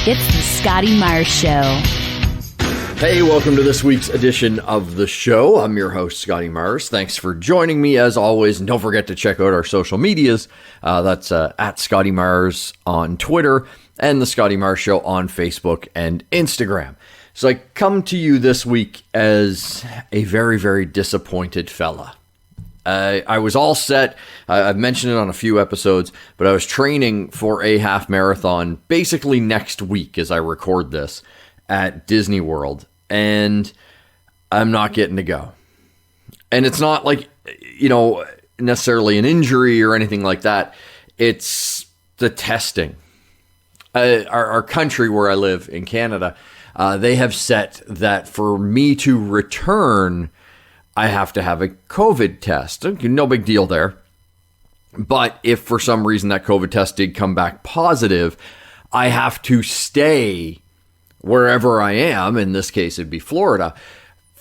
It's the Scotty Myers Show. Hey, welcome to this week's edition of the show. I'm your host, Scotty Myers. Thanks for joining me as always. And don't forget to check out our social medias. That's at Scotty Myers on Twitter and the Scotty Myers Show on Facebook and Instagram. So I come to you this week as a very, very disappointed fella. I was all set. I've mentioned it on a few episodes, but I was training for a half marathon basically next week as I record this at Disney World, and I'm not getting to go. And it's not like, necessarily an injury or anything like that. It's the testing. Our country where I live in Canada, they have set that for me to return, I have to have a COVID test. No big deal there. But if for some reason that COVID test did come back positive, I have to stay wherever I am. In this case, it'd be Florida.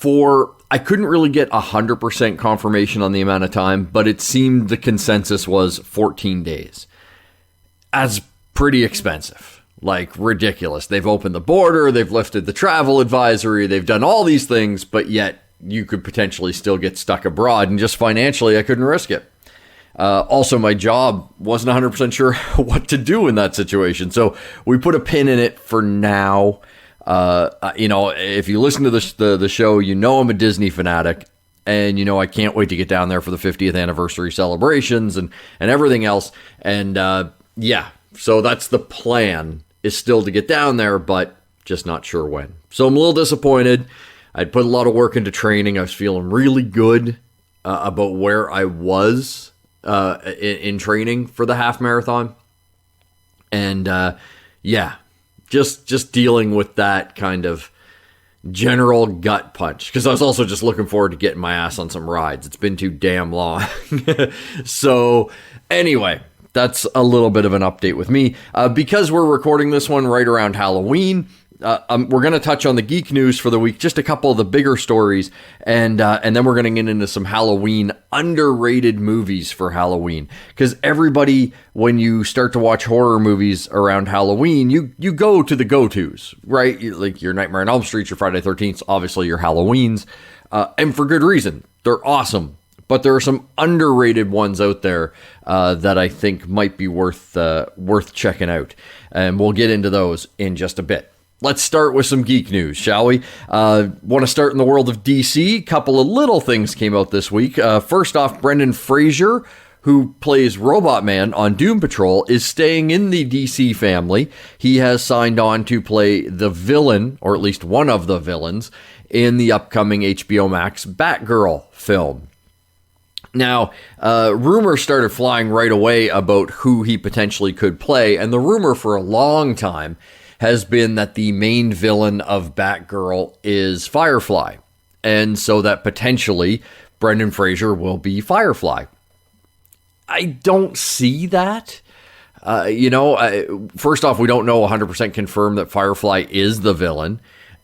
I couldn't really get 100% confirmation on the amount of time, but it seemed the consensus was 14 days. That's pretty expensive. Like ridiculous. They've opened the border, they've lifted the travel advisory, they've done all these things, but yet you could potentially still get stuck abroad, and just financially, I couldn't risk it. Also, my job wasn't 100% sure what to do in that situation, so we put a pin in it for now. If you listen to the show, I'm a Disney fanatic, and I can't wait to get down there for the 50th anniversary celebrations and everything else. And so that's the plan, is still to get down there, but just not sure when. So I'm a little disappointed. I'd put a lot of work into training. I was feeling really good about where I was in training for the half marathon. And just dealing with that kind of general gut punch. Because I was also just looking forward to getting my ass on some rides. It's been too damn long. So anyway, that's a little bit of an update with me. Because we're recording this one right around Halloween, we're going to touch on the geek news for the week, just a couple of the bigger stories, and then we're going to get into some Halloween underrated movies for Halloween. Because everybody, when you start to watch horror movies around Halloween, you go to the go-tos, right? Like your Nightmare on Elm Street, your Friday 13th, obviously your Halloweens, and for good reason. They're awesome. But there are some underrated ones out there that I think might be worth checking out. And we'll get into those in just a bit. Let's start with some geek news, shall we? Want to start in the world of DC? A couple of little things came out this week. First off, Brendan Fraser, who plays Robot Man on Doom Patrol, is staying in the DC family. He has signed on to play the villain, or at least one of the villains, in the upcoming HBO Max Batgirl film. Now, rumors started flying right away about who he potentially could play, and the rumor for a long time has been that the main villain of Batgirl is Firefly, and so that potentially Brendan Fraser will be Firefly. I don't see that. First off, we don't know 100% confirmed that Firefly is the villain.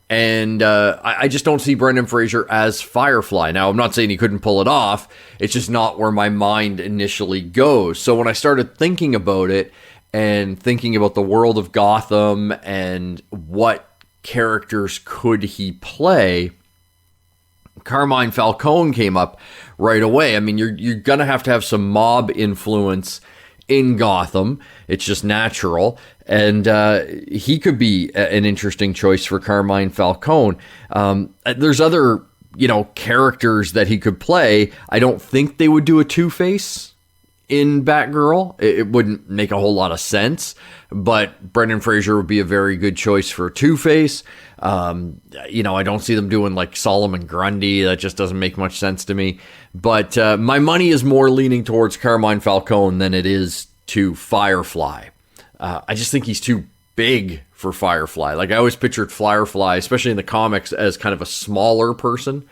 And I just don't see Brendan Fraser as Firefly. Now, I'm not saying he couldn't pull it off. It's just not where my mind initially goes. So when I started thinking about it and thinking about the world of Gotham and what characters could he play, Carmine Falcone came up right away. I mean, you're going to have some mob influence in Gotham. It's just natural. And he could be an interesting choice for Carmine Falcone. There's other, characters that he could play. I don't think they would do a Two-Face in Batgirl. It wouldn't make a whole lot of sense, but Brendan Fraser would be a very good choice for Two-Face. I don't see them doing like Solomon Grundy. That just doesn't make much sense to me. But my money is more leaning towards Carmine Falcone than it is to Firefly. I just think he's too big for Firefly. Like I always pictured Firefly, especially in the comics, as kind of a smaller person.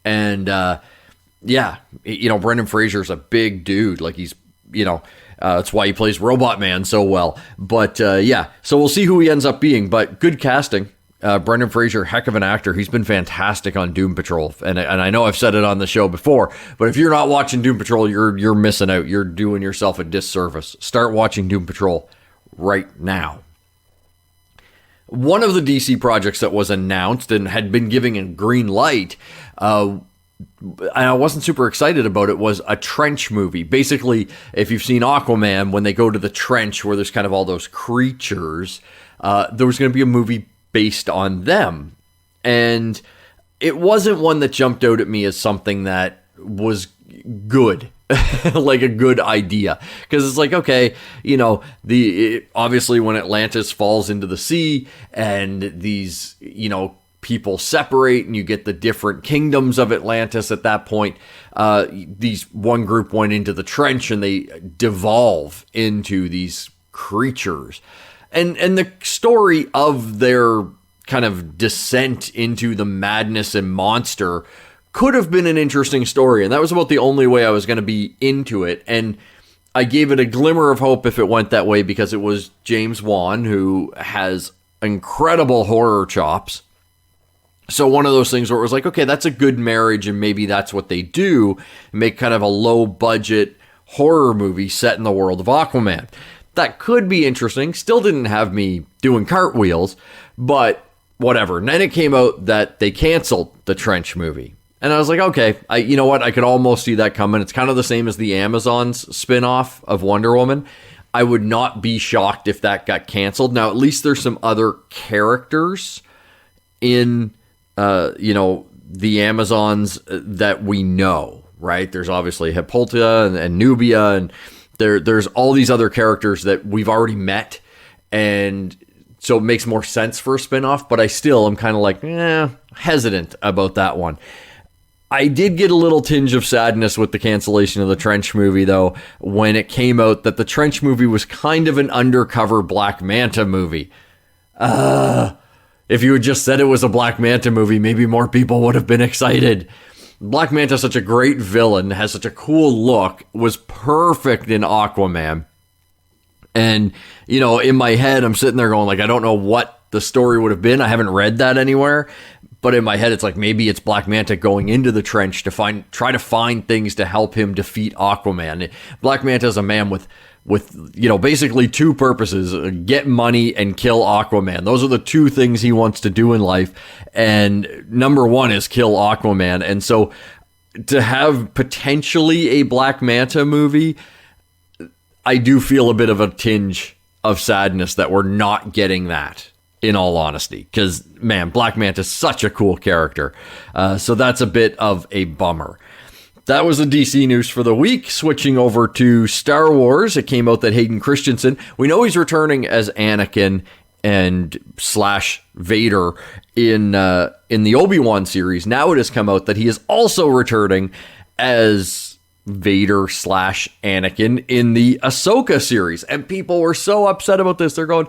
And Brendan Fraser's a big dude. Like he's, that's why he plays Robot Man so well. But so we'll see who he ends up being. But good casting. Brendan Fraser, heck of an actor. He's been fantastic on Doom Patrol. And I know I've said it on the show before, but if you're not watching Doom Patrol, you're missing out. You're doing yourself a disservice. Start watching Doom Patrol right now. one of the DC projects that was announced and had been giving a green light, and I wasn't super excited about it, was a trench movie. Basically, if you've seen Aquaman, when they go to the trench where there's kind of all those creatures, there was going to be a movie based on them. And it wasn't one that jumped out at me as something that was good. Like a good idea, because it's like, okay, you know, obviously when Atlantis falls into the sea and these, you know, people separate and you get the different kingdoms of Atlantis at that point, these one group went into the trench and they devolve into these creatures, and the story of their kind of descent into the madness and monster could have been an interesting story, and that was about the only way I was going to be into it. And I gave it a glimmer of hope if it went that way, because it was James Wan, who has incredible horror chops. So one of those things where it was like, okay, that's a good marriage, and maybe that's what they do, make kind of a low-budget horror movie set in the world of Aquaman. That could be interesting. Still didn't have me doing cartwheels, but whatever. And then it came out that they canceled the Trench movie. And I was like, okay, you know what? I could almost see that coming. It's kind of the same as the Amazons spin-off of Wonder Woman. I would not be shocked if that got canceled. Now, at least there's some other characters in, you know, the Amazons that we know, right? There's obviously Hippolyta and Nubia, and there's all these other characters that we've already met, and so it makes more sense for a spin-off, but I still am kind of like, hesitant about that one. I did get a little tinge of sadness with the cancellation of the Trench movie, though, when it came out that the Trench movie was kind of an undercover Black Manta movie. If you had just said it was a Black Manta movie, maybe more people would have been excited. Black Manta is such a great villain, has such a cool look, was perfect in Aquaman. And, you know, in my head, I'm sitting there going, like, I don't know what the story would have been. I haven't read that anywhere. But in my head, it's like, maybe it's Black Manta going into the trench to try to find things to help him defeat Aquaman. Black Manta is a man with you know, basically two purposes: get money and kill Aquaman. Those are the two things he wants to do in life. And number one is kill Aquaman. And so to have potentially a Black Manta movie, I do feel a bit of a tinge of sadness that we're not getting that, in all honesty, because, man, Black Manta is such a cool character. So that's a bit of a bummer. That was the DC news for the week. Switching over to Star Wars, it came out that Hayden Christensen, we know he's returning as Anakin and / Vader in the Obi-Wan series. Now it has come out that he is also returning as Vader / Anakin in the Ahsoka series. And people were so upset about this. They're going,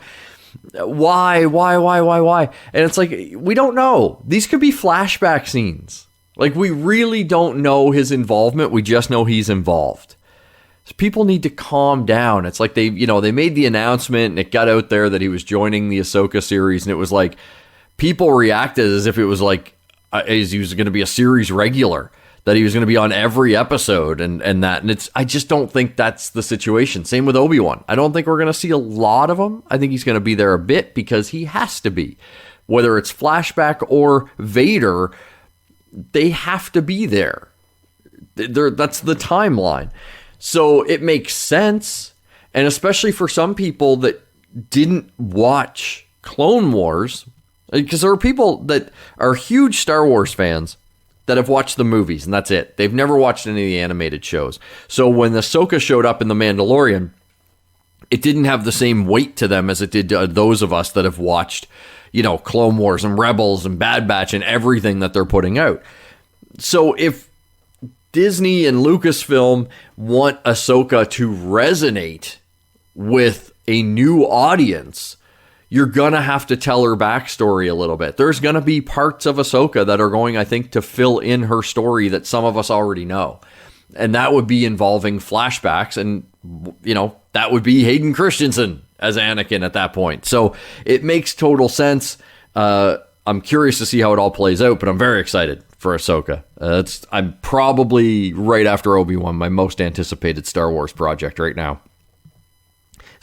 why? And it's like, we don't know. These could be flashback scenes. Like, we really don't know his involvement. We just know he's involved. So people need to calm down. It's like they made the announcement and it got out there that he was joining the Ahsoka series, and it was like people reacted as if it was like as he was going to be a series regular, that he was going to be on every episode and that. And I just don't think that's the situation. Same with Obi-Wan. I don't think we're going to see a lot of him. I think he's going to be there a bit because he has to be. Whether it's flashback or Vader, they have to be there. That's the timeline. So it makes sense. And especially for some people that didn't watch Clone Wars, because there are people that are huge Star Wars fans that have watched the movies, and that's it. They've never watched any of the animated shows. So when Ahsoka showed up in The Mandalorian, it didn't have the same weight to them as it did to those of us that have watched, you know, Clone Wars and Rebels and Bad Batch and everything that they're putting out. So if Disney and Lucasfilm want Ahsoka to resonate with a new audience, you're going to have to tell her backstory a little bit. There's going to be parts of Ahsoka that are going, I think, to fill in her story that some of us already know. And that would be involving flashbacks. And, you know, that would be Hayden Christensen as Anakin at that point. So it makes total sense. I'm curious to see how it all plays out, but I'm very excited for Ahsoka. I'm probably right after Obi-Wan, my most anticipated Star Wars project right now.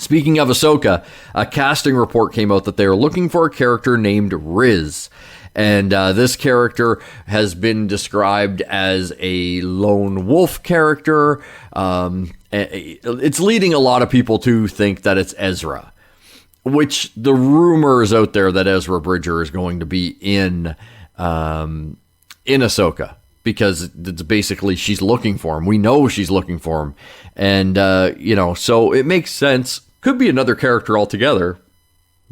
Speaking of Ahsoka, a casting report came out that they are looking for a character named Riz. And this character has been described as a lone wolf character. It's leading a lot of people to think that it's Ezra, which the rumor is out there that Ezra Bridger is going to be in Ahsoka, because it's basically she's looking for him. We know she's looking for him. And, so it makes sense. Could be another character altogether,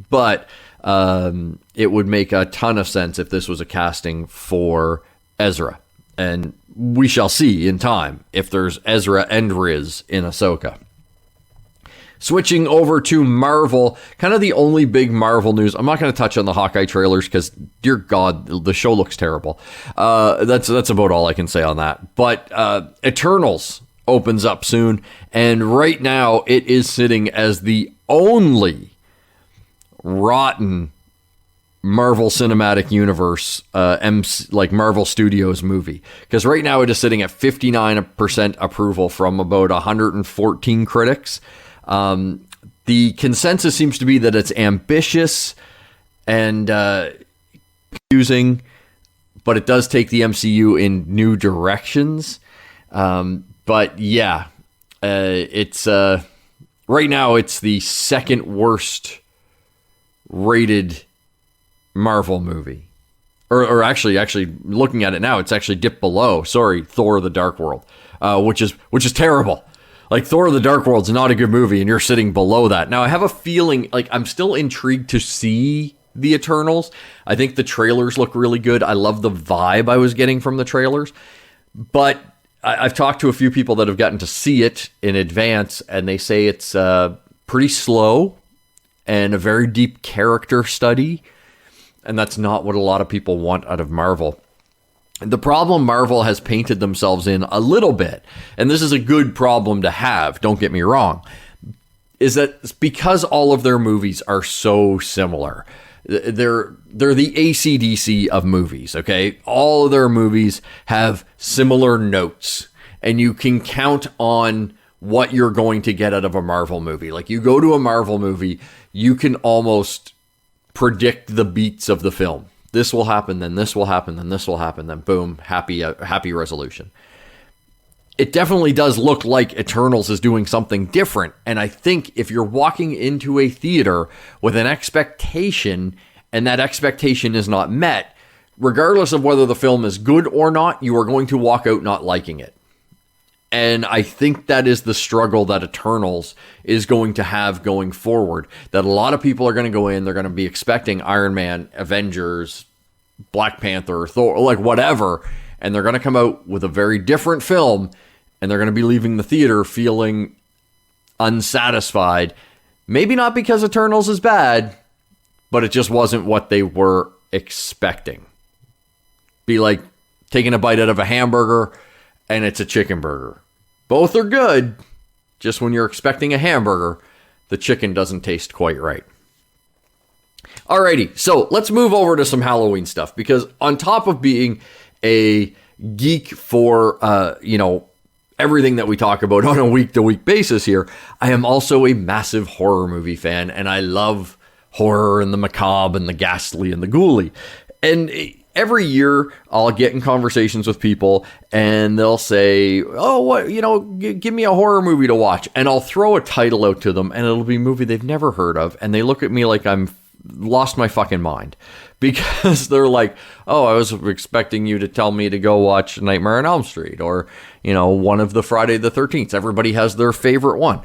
but it would make a ton of sense if this was a casting for Ezra. And we shall see in time if there's Ezra and Riz in Ahsoka. Switching over to Marvel, kind of the only big Marvel news. I'm not going to touch on the Hawkeye trailers because, dear God, the show looks terrible. That's about all I can say on that. But Eternals opens up soon, and right now it is sitting as the only rotten Marvel Cinematic Universe, like Marvel Studios movie. Because right now it is sitting at 59% approval from about 114 critics. The consensus seems to be that it's ambitious and confusing, but it does take the MCU in new directions. But yeah, it's right now it's the second worst rated Marvel movie. Or actually looking at it now, it's actually dipped below. Sorry, Thor: The Dark World, which is terrible. Like, Thor: The Dark World's not a good movie, and you're sitting below that. Now, I have a feeling, like, I'm still intrigued to see the Eternals. I think the trailers look really good. I love the vibe I was getting from the trailers. But I've talked to a few people that have gotten to see it in advance, and they say it's pretty slow and a very deep character study. And that's not what a lot of people want out of Marvel. The problem Marvel has painted themselves in a little bit, and this is a good problem to have, don't get me wrong, is that because all of their movies are so similar. They're the AC/DC of movies, okay? All of their movies have similar notes, and you can count on what you're going to get out of a Marvel movie. Like, you go to a Marvel movie, you can almost predict the beats of the film. This will happen, then this will happen, then this will happen, then boom, happy resolution. It definitely does look like Eternals is doing something different. And I think if you're walking into a theater with an expectation and that expectation is not met, regardless of whether the film is good or not, you are going to walk out not liking it. And I think that is the struggle that Eternals is going to have going forward. That a lot of people are going to go in, they're going to be expecting Iron Man, Avengers, Black Panther, Thor, like whatever, and they're going to come out with a very different film, and they're going to be leaving the theater feeling unsatisfied. Maybe not because Eternals is bad, but it just wasn't what they were expecting. Be like taking a bite out of a hamburger and it's a chicken burger. Both are good. Just when you're expecting a hamburger, the chicken doesn't taste quite right. Alrighty, so let's move over to some Halloween stuff, because on top of being a geek for, everything that we talk about on a week-to-week basis here, I am also a massive horror movie fan, and I love horror and the macabre and the ghastly and the ghouly. And every year I'll get in conversations with people and they'll say, give me a horror movie to watch. And I'll throw a title out to them and it'll be a movie they've never heard of. And they look at me like I'm lost my fucking mind, because they're like, oh, I was expecting you to tell me to go watch Nightmare on Elm Street or, one of the Friday the 13th. Everybody has their favorite one.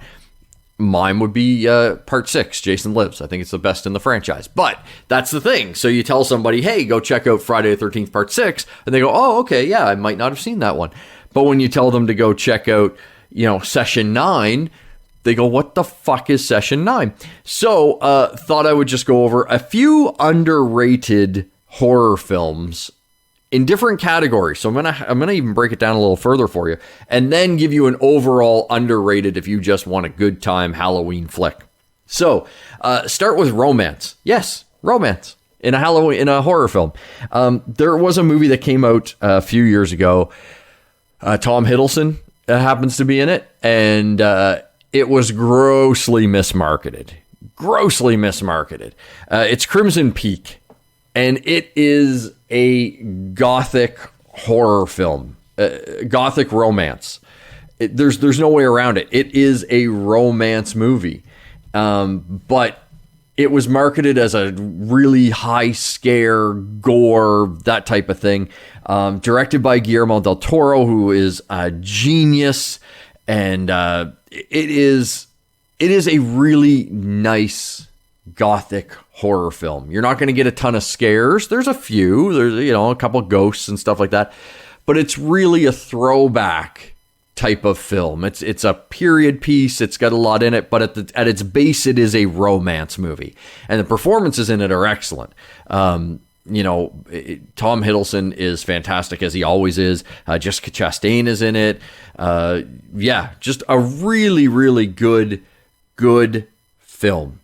Mine would be Part 6, Jason Lives. I think it's the best in the franchise. But that's the thing. So you tell somebody, hey, go check out Friday the 13th Part 6. And they go, oh, okay, yeah, I might not have seen that one. But when you tell them to go check out, Session 9, they go, what the fuck is Session 9? So thought I would just go over a few underrated horror films in different categories. So I'm gonna even break it down a little further for you, and then give you an overall underrated if you just want a good time Halloween flick. So start with romance. Yes, romance in a horror film. There was a movie that came out a few years ago. Tom Hiddleston happens to be in it, and it was grossly mismarketed. Grossly mismarketed. It's Crimson Peak, and it is a gothic horror film, gothic romance. There's no way around it. It is a romance movie, but it was marketed as a really high scare, gore, that type of thing. Directed by Guillermo del Toro, who is a genius, and it is a really nice gothic horror film. You're not going to get a ton of scares. There's a few. There's a couple ghosts and stuff like that, but it's really a throwback type of film. It's a period piece. It's got a lot in it, but at its base, it is a romance movie, and the performances in it are excellent. Tom Hiddleston is fantastic, as he always is. Jessica Chastain is in it. Just a really, really good film.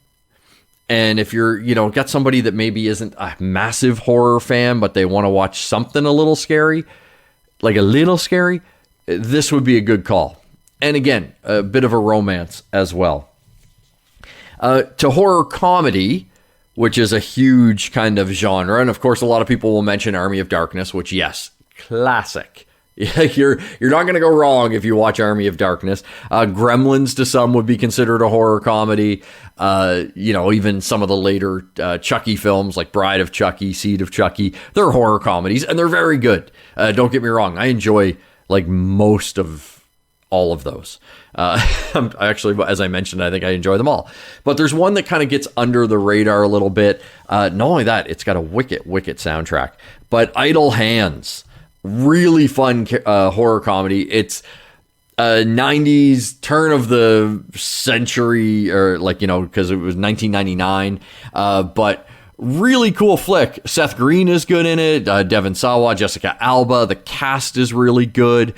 And if you're, got somebody that maybe isn't a massive horror fan, but they want to watch something a little scary, this would be a good call. And again, a bit of a romance as well. To horror comedy, which is a huge kind of genre. And of course, a lot of people will mention Army of Darkness, which, yes, classic. You're not going to go wrong if you watch Army of Darkness. Gremlins to some would be considered a horror comedy. Even some of the later Chucky films like Bride of Chucky, Seed of Chucky, they're horror comedies and they're very good. Don't get me wrong. I enjoy most of all of those. Actually, as I mentioned, I think I enjoy them all. But there's one that kind of gets under the radar a little bit. Not only that, it's got a wicked soundtrack. But Idle Hands. Really fun horror comedy. It's 90s, turn of the century, or because it was 1999. But really cool flick. Seth Green is good in it. Devon Sawa, Jessica Alba. The cast is really good.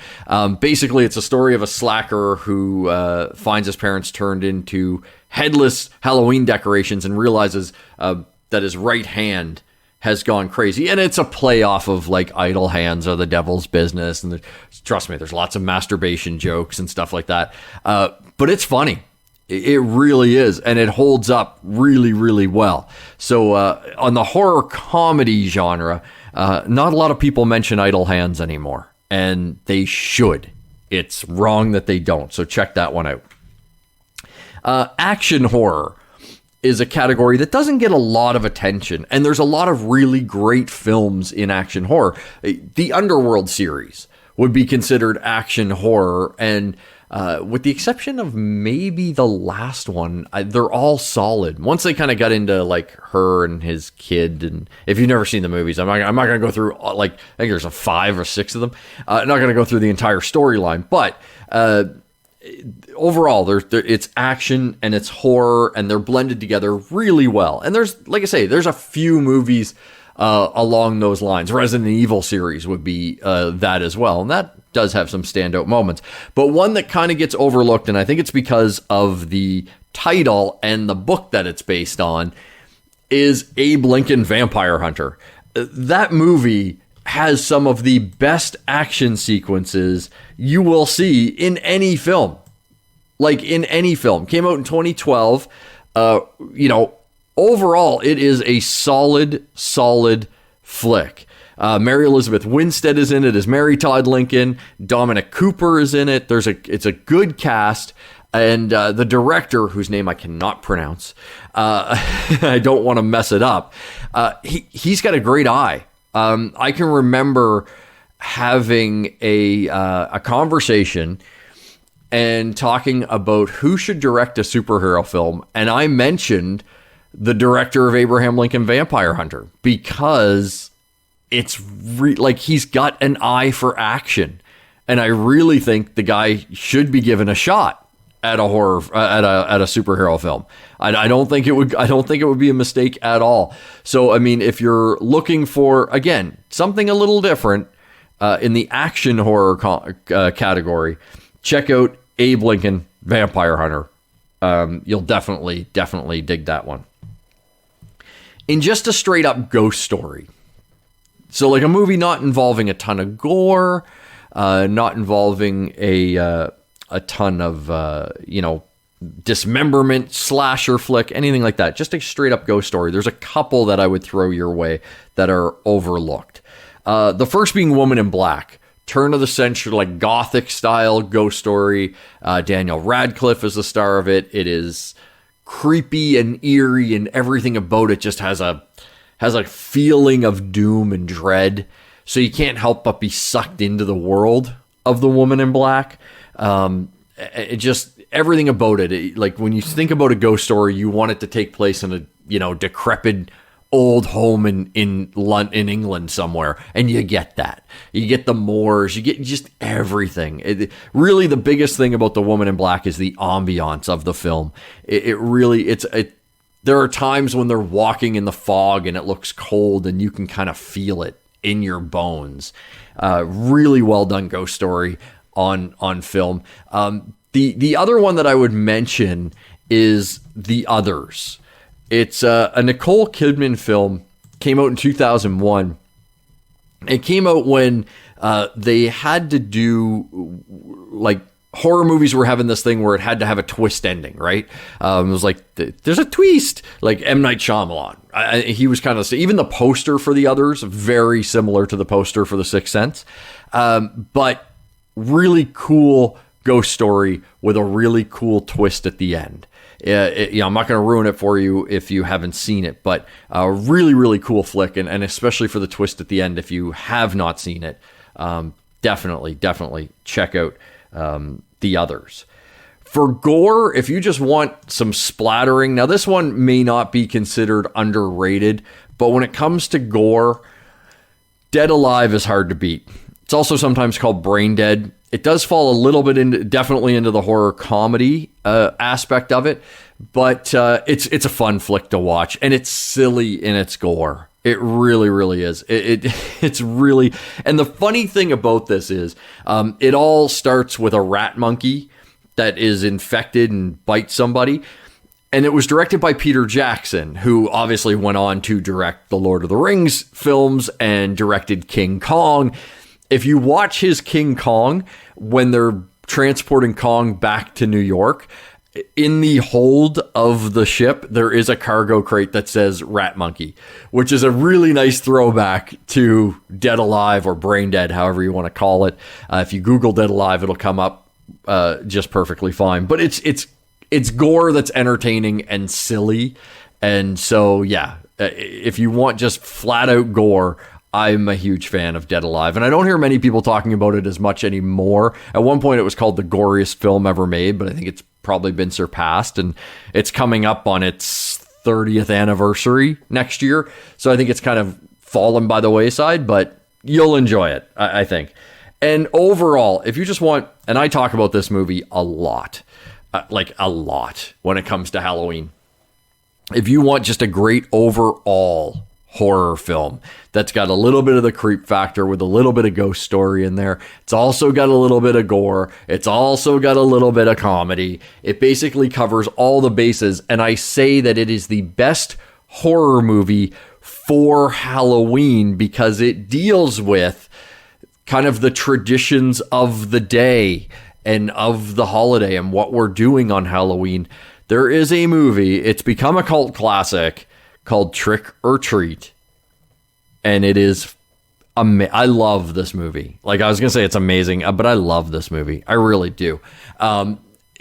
Basically, it's a story of a slacker who finds his parents turned into headless Halloween decorations and realizes that his right hand has gone crazy. And it's a play off of Idle Hands or The Devil's Business. And trust me, there's lots of masturbation jokes and stuff like that. But it's funny. It really is. And it holds up really, really well. So on the horror comedy genre, not a lot of people mention Idle Hands anymore. And they should. It's wrong that they don't. So check that one out. Action horror is a category that doesn't get a lot of attention. And there's a lot of really great films in action horror. The Underworld series would be considered action horror. And with the exception of maybe the last one, they're all solid. Once they kind of got into her and his kid. And if you've never seen the movies, I'm not going to go through, I think there's 5 or 6 of them. I'm not going to go through the entire storyline, but overall, it's action and it's horror, and they're blended together really well. And there's, like I say, there's a few movies along those lines. Resident Evil series would be that as well, and that does have some standout moments. But one that kind of gets overlooked, and I think it's because of the title and the book that it's based on, is Abe Lincoln Vampire Hunter. That movie has some of the best action sequences you will see in any film. In any film. Came out in 2012. Overall, it is a solid flick. Mary Elizabeth Winstead is in it as Mary Todd Lincoln. Dominic Cooper is in it. It's a good cast. And the director, whose name I cannot pronounce, I don't want to mess it up. He's got a great eye. I can remember having a conversation and talking about who should direct a superhero film, and I mentioned the director of Abraham Lincoln Vampire Hunter because it's he's got an eye for action, and I really think the guy should be given a shot at a horror at a superhero film. I don't think it would be a mistake at all. So I mean, if you're looking for, again, something a little different in the action horror category, check out Abe Lincoln Vampire Hunter. You'll definitely dig that one. In just a straight up ghost story, so a movie not involving a ton of gore, not involving a ton of dismemberment, slasher flick, anything like that. Just a straight up ghost story. There's a couple that I would throw your way that are overlooked. The first being Woman in Black. Turn of the century, like gothic style ghost story. Daniel Radcliffe is the star of it. It is creepy and eerie, and everything about it just has a feeling of doom and dread. So you can't help but be sucked into the world of the Woman in Black. It just, everything about it, like when you think about a ghost story, you want it to take place in a, decrepit old home in England somewhere, and you get that. You get the moors, you get just everything. Really, the biggest thing about the Woman in Black is the ambiance of the film. There are times when they're walking in the fog and it looks cold, and you can kind of feel it in your bones. Really well done ghost story on film. The other one that I would mention is The Others. It's a Nicole Kidman film, came out in 2001. It came out when they had to do, like, horror movies were having this thing where it had to have a twist ending, right? It was like, there's a twist, like M. Night Shyamalan. He was kind of, even the poster for The Others, very similar to the poster for The Sixth Sense. But really cool ghost story with a really cool twist at the end. I'm not going to ruin it for you if you haven't seen it, but a really, really cool flick, and especially for the twist at the end, if you have not seen it, definitely check out The Others. For gore, if you just want some splattering, now this one may not be considered underrated, but when it comes to gore, Dead Alive is hard to beat. It's also sometimes called Brain Dead. It does fall a little bit definitely into the horror comedy aspect of it, but it's a fun flick to watch, and it's silly in its gore. It really, really is. It's really, and the funny thing about this is, it all starts with a rat monkey that is infected and bites somebody. And it was directed by Peter Jackson, who obviously went on to direct the Lord of the Rings films and directed King Kong. If you watch his King Kong, when they're transporting Kong back to New York, in the hold of the ship, there is a cargo crate that says Rat Monkey, which is a really nice throwback to Dead Alive or Brain Dead, however you want to call it. If you Google Dead Alive, it'll come up just perfectly fine. But it's gore that's entertaining and silly. And so, yeah, if you want just flat out gore, I'm a huge fan of Dead Alive, and I don't hear many people talking about it as much anymore. At one point, it was called the goriest film ever made, but I think it's probably been surpassed, and it's coming up on its 30th anniversary next year, so I think it's kind of fallen by the wayside, but you'll enjoy it, I think. And overall, if you just want, and I talk about this movie a lot, when it comes to Halloween, if you want just a great overall horror film that's got a little bit of the creep factor with a little bit of ghost story in there. It's also got a little bit of gore. It's also got a little bit of comedy. It basically covers all the bases, and I say that it is the best horror movie for Halloween because it deals with kind of the traditions of the day and of the holiday and what we're doing on Halloween. There is a movie, it's become a cult classic, called Trick or Treat, and it is I love this movie. Like, I was gonna say it's amazing, but I love this movie. I really do.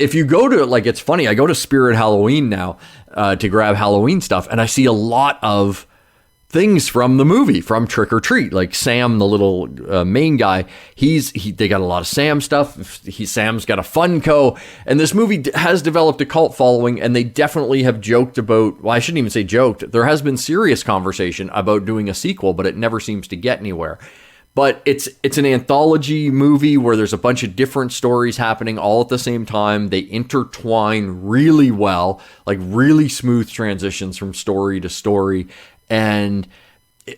If you go to, like, it's funny, I go to Spirit Halloween now to grab Halloween stuff, and I see a lot of things from the movie, from Trick or Treat. Like Sam, the little main guy, they got a lot of Sam stuff. Sam's got a Funko, and this movie has developed a cult following, and they definitely have joked about, well, I shouldn't even say joked, there has been serious conversation about doing a sequel, but it never seems to get anywhere. But it's an anthology movie where there's a bunch of different stories happening all at the same time. They intertwine really well, like really smooth transitions from story to story. And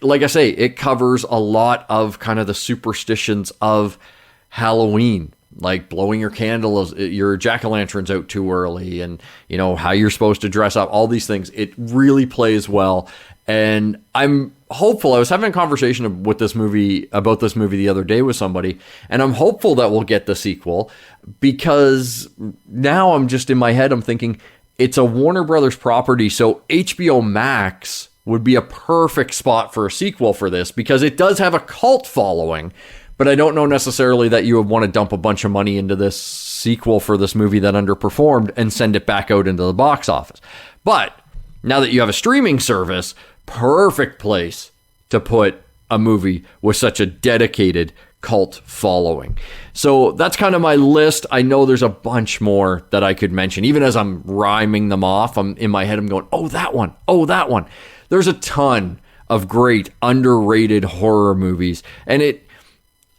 like I say, it covers a lot of kind of the superstitions of Halloween, like blowing your your jack-o'-lanterns out too early, and, you know, how you're supposed to dress up, all these things. It really plays well. And I'm hopeful. I was having a conversation about this movie the other day with somebody, and I'm hopeful that we'll get the sequel, because now I'm just in my head, I'm thinking it's a Warner Brothers property, so HBO Max would be a perfect spot for a sequel for this, because it does have a cult following, but I don't know necessarily that you would want to dump a bunch of money into this sequel for this movie that underperformed and send it back out into the box office. But now that you have a streaming service, perfect place to put a movie with such a dedicated cult following. So that's kind of my list. I know there's a bunch more that I could mention. Even as I'm rhyming them off, I'm in my head, I'm going, oh, that one. Oh, that one. There's a ton of great underrated horror movies. And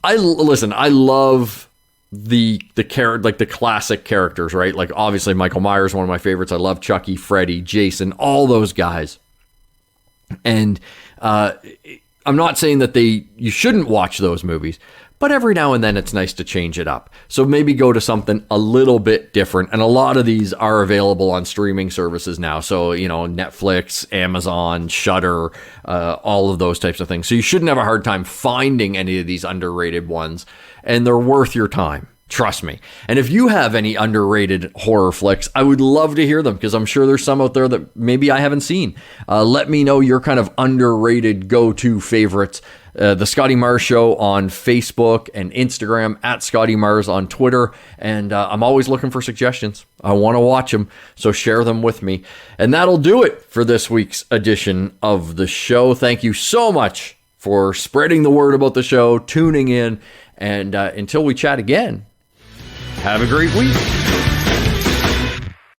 I love the classic characters, right? Like, obviously Michael Myers, one of my favorites. I love Chucky, Freddy, Jason, all those guys. And I'm not saying that you shouldn't watch those movies, but every now and then it's nice to change it up. So maybe go to something a little bit different. And a lot of these are available on streaming services now. So, Netflix, Amazon, Shudder, all of those types of things. So you shouldn't have a hard time finding any of these underrated ones, and they're worth your time. Trust me. And if you have any underrated horror flicks, I would love to hear them, because I'm sure there's some out there that maybe I haven't seen. Let me know your kind of underrated go-to favorites. The Scotty Mars Show on Facebook and Instagram, at Scotty Mars on Twitter. And I'm always looking for suggestions. I want to watch them, so share them with me. And that'll do it for this week's edition of the show. Thank you so much for spreading the word about the show, tuning in. And until we chat again, have a great week.